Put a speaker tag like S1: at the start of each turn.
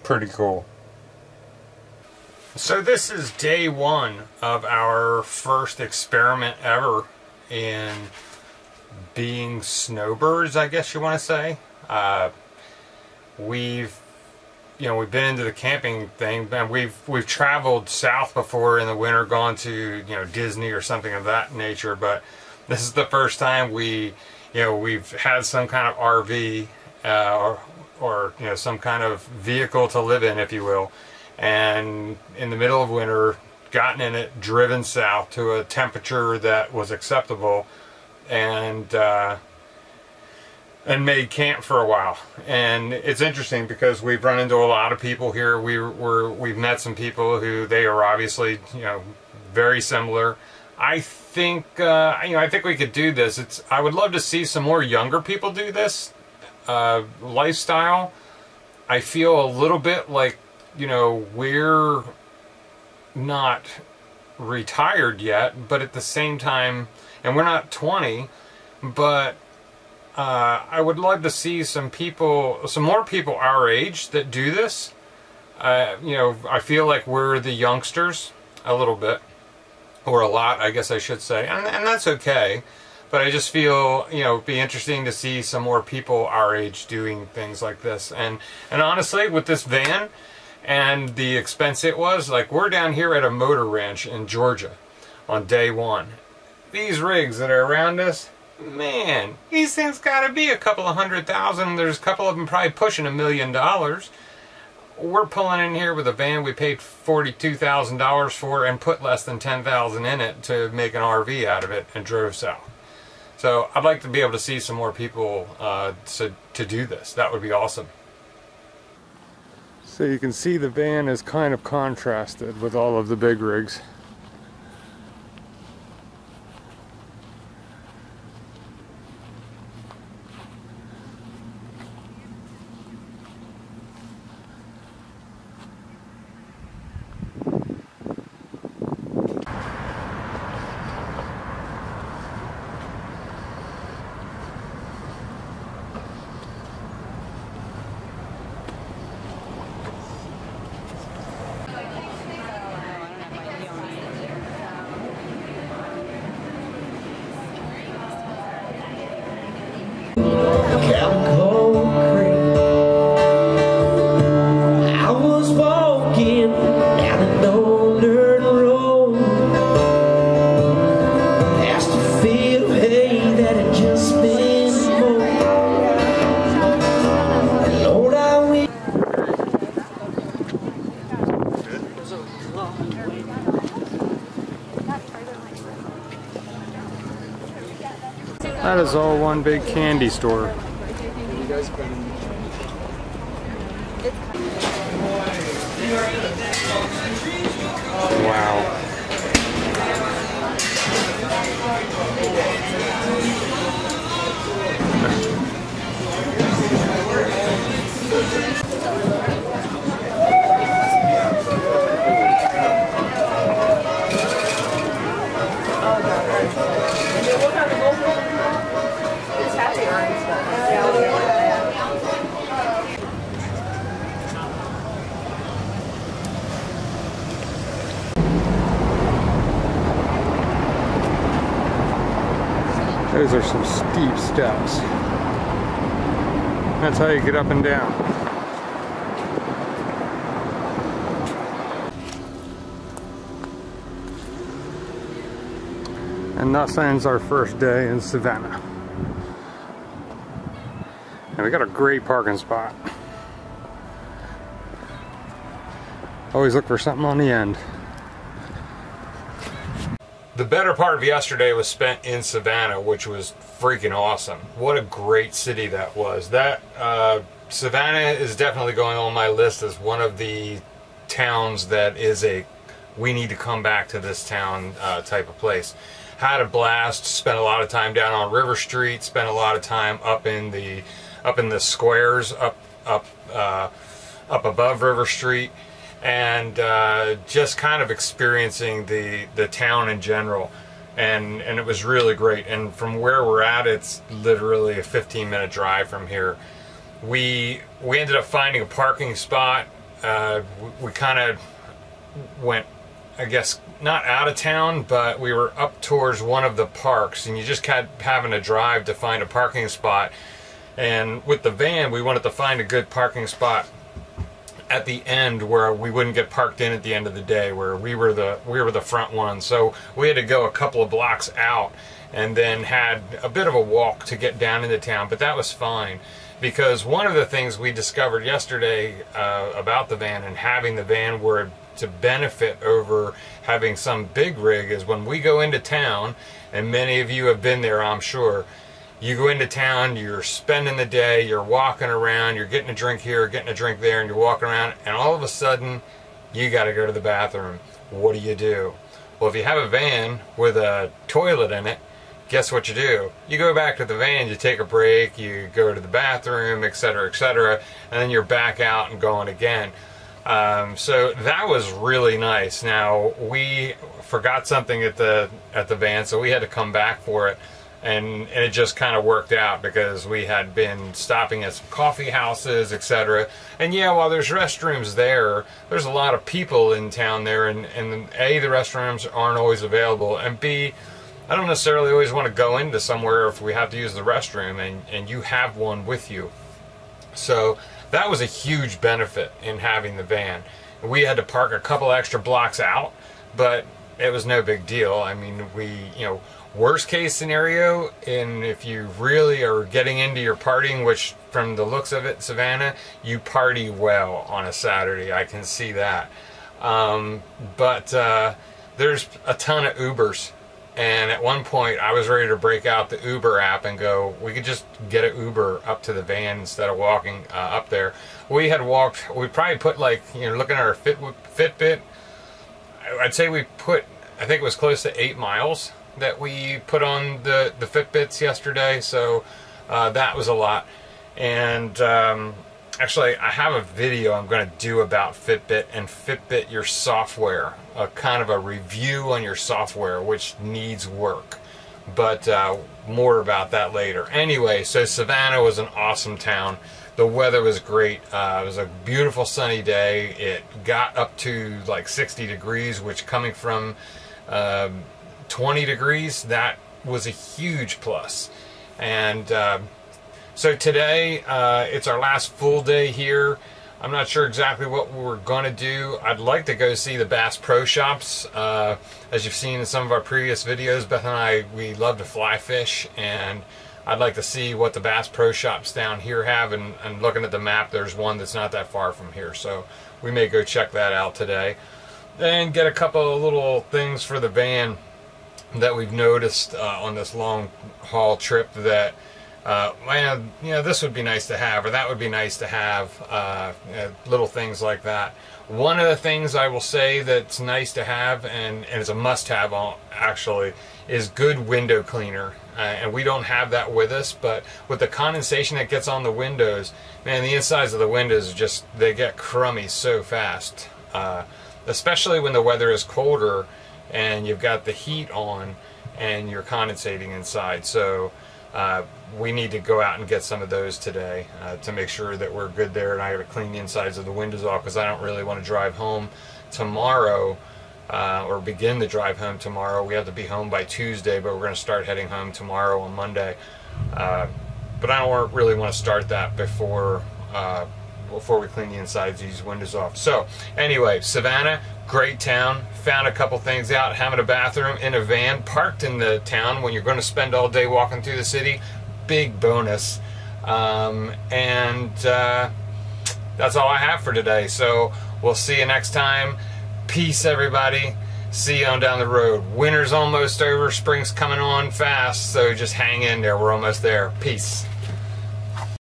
S1: pretty cool. So this is day one of our first experiment ever in being snowbirds, I guess you want to say. We've been into the camping thing, and we've traveled south before in the winter, gone to Disney or something of that nature. But this is the first time we've had some kind of RV or some kind of vehicle to live in, if you will. And in the middle of winter, gotten in it, driven south to a temperature that was acceptable, and made camp for a while. And it's interesting because we've run into a lot of people here. We've met some people who they are obviously very similar. I think I think we could do this. I would love to see some more younger people do this lifestyle. I feel a little bit like we're not retired yet, but at the same time, and we're not 20, but I would love to see some more people our age that do this. I feel like we're the youngsters a little bit, or a lot, I guess I should say, and that's okay. But I just feel, it'd be interesting to see some more people our age doing things like this. And honestly, with this van and the expense it was, like, we're down here at a motor ranch in Georgia on day one. These rigs that are around us, man, these things gotta be a couple of $100,000. There's a couple of them probably pushing $1 million. We're pulling in here with a van we paid $42,000 for and put less than $10,000 in it to make an RV out of it and drove south. So I'd like to be able to see some more people to do this. That would be awesome. So you can see the van is kind of contrasted with all of the big rigs. That is all one big candy store. Wow. Those are some steep steps. That's how you get up and down. And thus ends our first day in Savannah. And we got a great parking spot. Always look for something on the end. The better part of yesterday was spent in Savannah, which was freaking awesome. What a great city that was. Savannah is definitely going on my list as one of the towns that is we need to come back to this town type of place. Had a blast, spent a lot of time down on River Street, spent a lot of time up in the squares up above River Street. And just kind of experiencing the town in general, and it was really great. And from where we're at, it's literally a 15-minute drive from here. We ended up finding a parking spot we kind of went, I guess, not out of town, but we were up towards one of the parks, and you just kept having to drive to find a parking spot. And with the van, we wanted to find a good parking spot at the end where we wouldn't get parked in at the end of the day, where we were the front one. So we had to go a couple of blocks out and then had a bit of a walk to get down into town, but that was fine. Because one of the things we discovered yesterday about the van and having the van were to benefit over having some big rig is when we go into town, and many of you have been there, I'm sure. You go into town, you're spending the day, you're walking around, you're getting a drink here, getting a drink there, and you're walking around, and all of a sudden, you got to go to the bathroom. What do? Well, if you have a van with a toilet in it, guess what you do? You go back to the van, you take a break, you go to the bathroom, etc., etc., and then you're back out and going again. So that was really nice. Now, we forgot something at the van, so we had to come back for it. And it just kind of worked out because we had been stopping at some coffee houses, etc. And yeah, while there's restrooms there, there's a lot of people in town there, and A, the restrooms aren't always available, and B, I don't necessarily always want to go into somewhere if we have to use the restroom and you have one with you. So that was a huge benefit in having the van. We had to park a couple extra blocks out, but it was no big deal. I mean, worst case scenario, and if you really are getting into your partying, which from the looks of it, Savannah, you party well on a Saturday, I can see that. But there's a ton of Ubers, and at one point I was ready to break out the Uber app and go, we could just get an Uber up to the van instead of walking up there. We had walked, we probably put, like, looking at our Fitbit, I'd say we put, I think it was close to 8 miles that we put on the Fitbits yesterday, so that was a lot. And actually, I have a video I'm going to do about Fitbit and Fitbit your software, a kind of a review on your software, which needs work, but more about that later. Anyway, so Savannah was an awesome town. The weather was great. It was a beautiful sunny day. It got up to like 60 degrees, which coming from 20 degrees, that was a huge plus. And so today, it's our last full day here. I'm not sure exactly what we're going to do. I'd like to go see the Bass Pro Shops. As you've seen in some of our previous videos, Beth and I, we love to fly fish, and I'd like to see what the Bass Pro Shops down here have, and looking at the map, there's one that's not that far from here, so we may go check that out today. And get a couple of little things for the van that we've noticed on this long haul trip that man, this would be nice to have, or that would be nice to have, little things like that. One of the things I will say that's nice to have, and is a must-have actually, is good window cleaner. And we don't have that with us, but with the condensation that gets on the windows, man, the insides of the windows just, they get crummy so fast. Especially when the weather is colder and you've got the heat on and you're condensating inside. So we need to go out and get some of those today to make sure that we're good there. And I got to clean the insides of the windows off because I don't really want to drive home tomorrow or begin the drive home tomorrow. We have to be home by Tuesday, but we're going to start heading home tomorrow on Monday. But I don't really want to start that before we clean the insides of these windows off. So anyway, Savannah, great town. Found a couple things out. Having a bathroom in a van parked in the town when you're going to spend all day walking through the city, big bonus. And that's all I have for today. So we'll see you next time. Peace, everybody. See you on down the road. Winter's almost over. Spring's coming on fast. So just hang in there. We're almost there. Peace.